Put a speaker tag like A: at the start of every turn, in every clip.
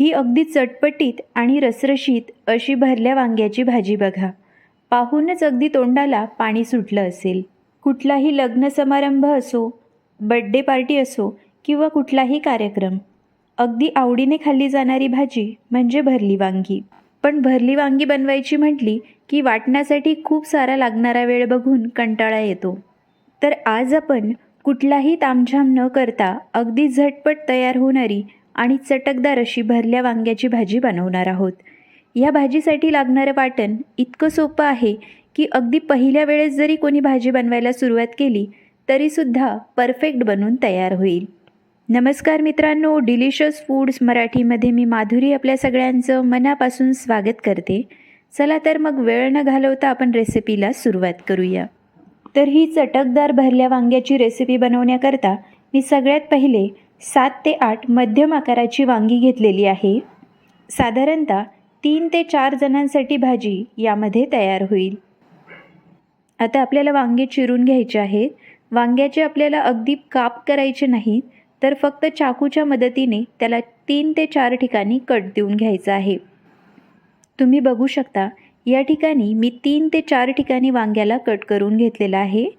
A: ही अगदी चटपटीत आणि रसरशीत अशी भरल्या वांग्याची भाजी बघा. पाहूनच अगदी तोंडाला पाणी सुटलं असेल. कुठलाही लग्न समारंभ असो, बड्डे पार्टी असो किंवा कुठलाही कार्यक्रम, अगदी आवडीने खाल्ली जाणारी भाजी म्हणजे भरली वांगी. पण भरली वांगी बनवायची म्हटली की वाटण्यासाठी खूप सारा लागणारा वेळ बघून कंटाळा येतो. तर आज आपण कुठलाही तामझाम न करता अगदी झटपट तयार होणारी आणि चटकदार अशी भरल्या वांग्याची भाजी बनवणार आहोत. या भाजीसाठी लागणारं वाटण इतकं सोपं आहे की अगदी पहिल्या वेळेस जरी कोणी भाजी बनवायला सुरुवात केली तरीसुद्धा परफेक्ट बनून तयार होईल. नमस्कार मित्रांनो, डिलिशियस फूड्स मराठीमध्ये मी माधुरी आपल्या सगळ्यांचं मनापासून स्वागत करते. चला तर मग वेळ न घालवता आपण रेसिपीला सुरुवात करूया. तर ही चटकदार भरल्या वांग्याची रेसिपी बनवण्याकरता मी सगळ्यात पहिले 7 ते 8 मध्यम आकाराची वांगी घेतलेली आहे. साधारणतः 3 ते 4 जणांसाठी भाजी यामध्ये तयार होईल. आता आपल्याला वांगे चिरून घ्यायचे आहेत. वांग्याचे आपल्याला अगदी काप करायचे नाहीत, तर फक्त चाकूच्या मदतीने त्याला 3 ते 4 ठिकाणी कट देऊन घ्यायचं आहे. तुम्ही बघू शकता या ठिकाणी मी 3 ते 4 ठिकाणी वांग्याला कट करून घेतलेलं आहे.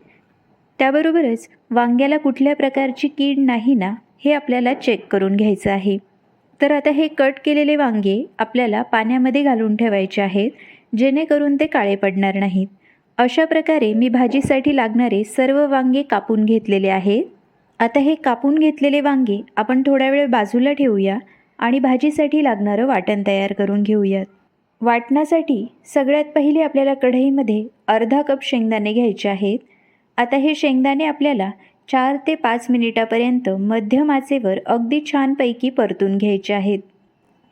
A: त्याबरोबरच वांग्याला कुठल्या प्रकारची कीड नाही ना हे आपल्याला चेक करून घ्यायचं आहे. तर आता हे कट केलेले वांगे आपल्याला पाण्यामध्ये घालून ठेवायचे आहेत, जेणेकरून ते काळे पडणार नाहीत. अशा प्रकारे मी भाजीसाठी लागणारे सर्व वांगे कापून घेतलेले आहेत. आता हे कापून घेतलेले वांगे आपण थोडा वेळ बाजूला ठेवूया आणि भाजीसाठी लागणारं वाटण तयार करून घेऊयात. वाटणासाठी सगळ्यात पहिले आपल्याला कढईमध्ये अर्धा कप शेंगदाणे घ्यायचे आहेत. आता हे शेंगदाणे आपल्याला 4 ते 5 मिनिटापर्यंत मध्यम आचेवर अगदी छानपैकी परतून घ्यायचे आहेत.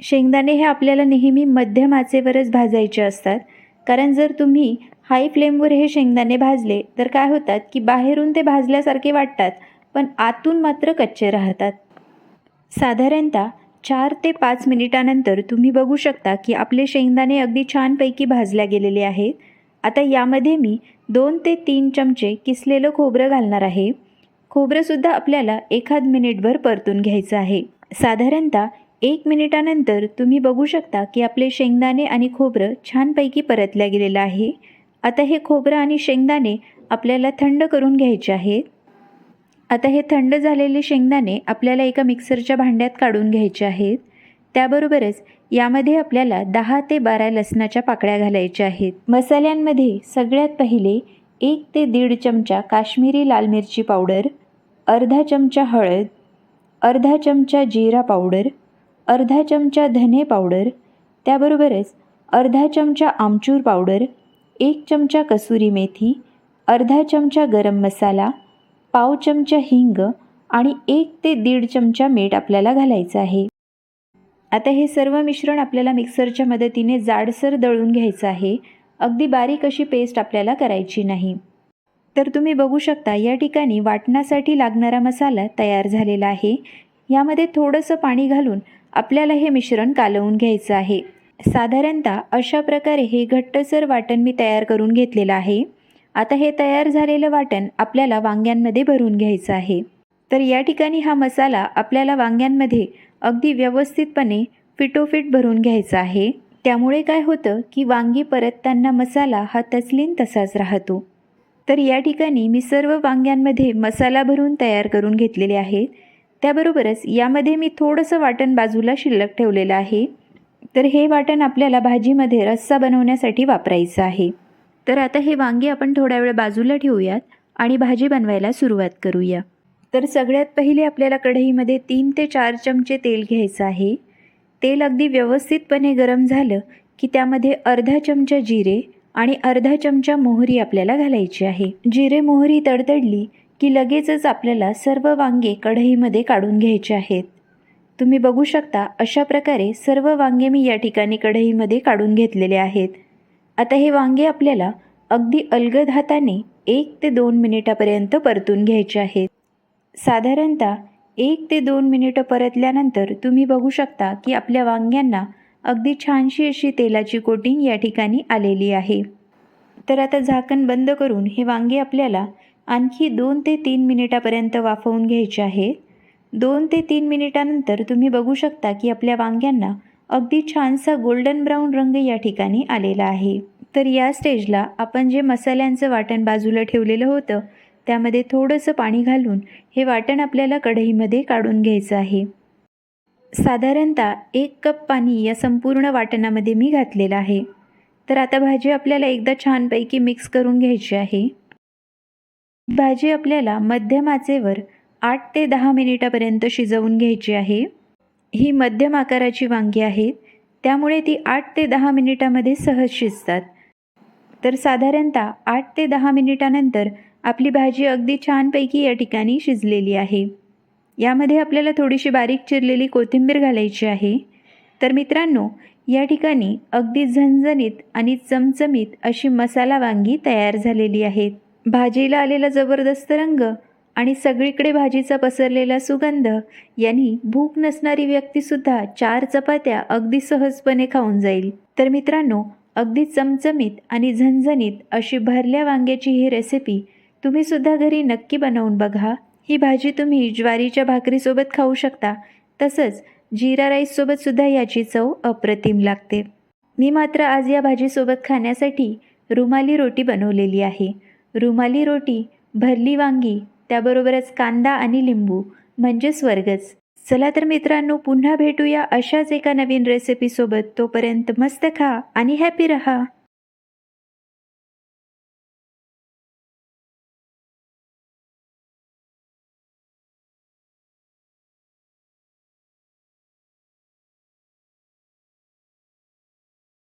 A: शेंगदाणे हे आपल्याला नेहमी मध्यम आचेवरच भाजायचे असतात, कारण जर तुम्ही हाय फ्लेमवर हे शेंगदाणे भाजले तर काय होतात की बाहेरून ते भाजल्यासारखे वाटतात, पण आतून मात्र कच्चे राहतात. साधारणतः 4 ते 5 मिनिटानंतर तुम्ही बघू शकता की आपले शेंगदाणे अगदी छानपैकी भाजल्या गेलेले आहेत. आता यामध्ये मी 2 ते 3 चमचे किसलेलं खोबरं घालणार आहे. खोबरंसुद्धा आपल्याला 1 मिनिटभर परतून घ्यायचं आहे. साधारणतः 1 मिनिटानंतर तुम्ही बघू शकता की आपले शेंगदाणे आणि खोबरं छानपैकी परतल्या गेलेलं आहे. आता हे खोबरं आणि शेंगदाणे आपल्याला थंड करून घ्यायचे आहेत. आता हे थंड झालेले शेंगदाणे आपल्याला एका मिक्सरच्या भांड्यात काढून घ्यायचे आहेत. त्याबरोबरच यामध्ये आपल्याला 10 ते 12 लसणाच्या पाकळ्या घालायच्या आहेत. मसाल्यांमध्ये सगळ्यात पहिले 1 ते 1.5 चमचा काश्मीरी लाल मिरची पावडर, अर्धा चमचा हळद, अर्धा चमचा जिरा पावडर, अर्धा चमचा धने पावडर, त्याबरोबरच अर्धा चमचा आमचूर पावडर, 1 चमचा कसुरी मेथी, अर्धा चमचा गरम मसाला, पाव चमचा हिंग आणि 1 ते 1.5 चमचा मीठ आपल्याला घालायचं आहे. आता हे सर्व मिश्रण आपल्याला मिक्सरच्या मदतीने जाडसर दळून घ्यायचं आहे. अगदी बारीक अशी पेस्ट आपल्याला करायची नाही. तर तुम्ही बघू शकता या ठिकाणी वाटणासाठी लागणारा मसाला तयार झालेला आहे. यामध्ये थोडंसं पाणी घालून आपल्याला हे मिश्रण कालवून घ्यायचं आहे. साधारणतः अशा प्रकारे हे घट्टसर वाटण मी तयार करून घेतलेलं आहे. आता हे तयार झालेलं वाटण आपल्याला वांग्यांमध्ये भरून घ्यायचं आहे. तर या ठिकाणी हा मसाला आपल्याला वांग्यांमध्ये अगदी व्यवस्थितपणे फिटोफिट भरून घ्यायचा आहे. त्यामुळे काय होतं की वांगी परतताना मसाला हा तसलीन तसाच राहतो. तर या ठिकाणी मी सर्व वांग्यांमध्ये मसाला भरून तयार करून घेतलेले आहेत. त्याबरोबरच यामध्ये मी थोडंसं वाटण बाजूला शिल्लक ठेवलेलं आहे. तर हे वाटण आपल्याला भाजीमध्ये रस्सा बनवण्यासाठी वापरायचं आहे. तर आता हे वांगे आपण थोडा वेळ बाजूला ठेवूयात आणि भाजी बनवायला सुरुवात करूया. तर सगळ्यात पहिले आपल्याला कढईमध्ये 3 ते 4 चमचे तेल घ्यायचं आहे. तेल अगदी व्यवस्थितपणे गरम झालं की त्यामध्ये अर्धा चमचा जिरे आणि अर्धा चमचा मोहरी आपल्याला घालायची आहे. जिरे मोहरी तडतडली की लगेचच आपल्याला सर्व वांगे कढईमध्ये काढून घ्यायचे आहेत. तुम्ही बघू शकता अशा प्रकारे सर्व वांगे मी या ठिकाणी कढईमध्ये काढून घेतलेले आहेत. आता हे वांगे आपल्याला अगदी अलगद हाताने 1 ते 2 मिनिटापर्यंत परतून घ्यायचे आहेत. साधारणतः 1 ते 2 मिनिटं परतल्यानंतर तुम्ही बघू शकता की आपल्या वांग्यांना अगदी छानशी अशी तेलाची कोटिंग या ठिकाणी आलेली आहे. तर आता झाकण बंद करून हे वांगे आपल्याला आणखी 2 ते 3 मिनिटापर्यंत वाफवून घ्यायचे आहेत. 2 ते 3 मिनिटानंतर तुम्ही बघू शकता की आपल्या वांग्यांना अगदी छानसा गोल्डन ब्राऊन रंग या ठिकाणी आलेला आहे. तर या स्टेजला आपण जे मसाल्यांचं वाटण बाजूला ठेवलेलं होतं त्यामध्ये थोडंसं पाणी घालून हे वाटण आपल्याला कढईमध्ये काढून घ्यायचं आहे. साधारणतः 1 कप पाणी या संपूर्ण वाटणामध्ये मी घातलेलं आहे. तर आता भाजी आपल्याला एकदा छानपैकी मिक्स करून घ्यायची आहे. भाजी आपल्याला मध्यम आचेवर 8 ते 10 मिनिटापर्यंत शिजवून घ्यायची आहे. ही मध्यम आकाराची वांगी आहेत, त्यामुळे ती 8 ते 10 मिनिटामध्ये सहज शिजतात. तर साधारणतः 8 ते 10 मिनिटानंतर आपली भाजी अगदी छानपैकी या ठिकाणी शिजलेली आहे. यामध्ये आपल्याला थोडीशी बारीक चिरलेली कोथिंबीर घालायची आहे. तर मित्रांनो, या ठिकाणी अगदी झणझणीत आणि चमचमीत अशी मसाला वांगी तयार झालेली आहेत. भाजीला आलेला जबरदस्त रंग आणि सगळीकडे भाजीचा पसरलेला सुगंध यांनी भूक नसणारी व्यक्तीसुद्धा 4 चपात्या अगदी सहजपणे खाऊन जाईल. तर मित्रांनो, अगदी चमचमीत आणि झणझणीत अशी भरल्या वांग्याची ही रेसिपी तुम्हीसुद्धा घरी नक्की बनवून बघा. ही भाजी तुम्ही ज्वारीच्या भाकरीसोबत खाऊ शकता, तसंच जीरा राईससोबतसुद्धा याची चव अप्रतिम लागते. मी मात्र आज या भाजीसोबत खाण्यासाठी रुमाली रोटी बनवलेली आहे. रुमाली रोटी, भरली वांगी, त्याबरोबरच कांदा आणि लिंबू म्हणजे स्वर्गच. चला तर मित्रांनो, पुन्हा भेटूया अशाच एका नवीन रेसिपीसोबत. तोपर्यंत मस्त खा आणि हॅपी रहा.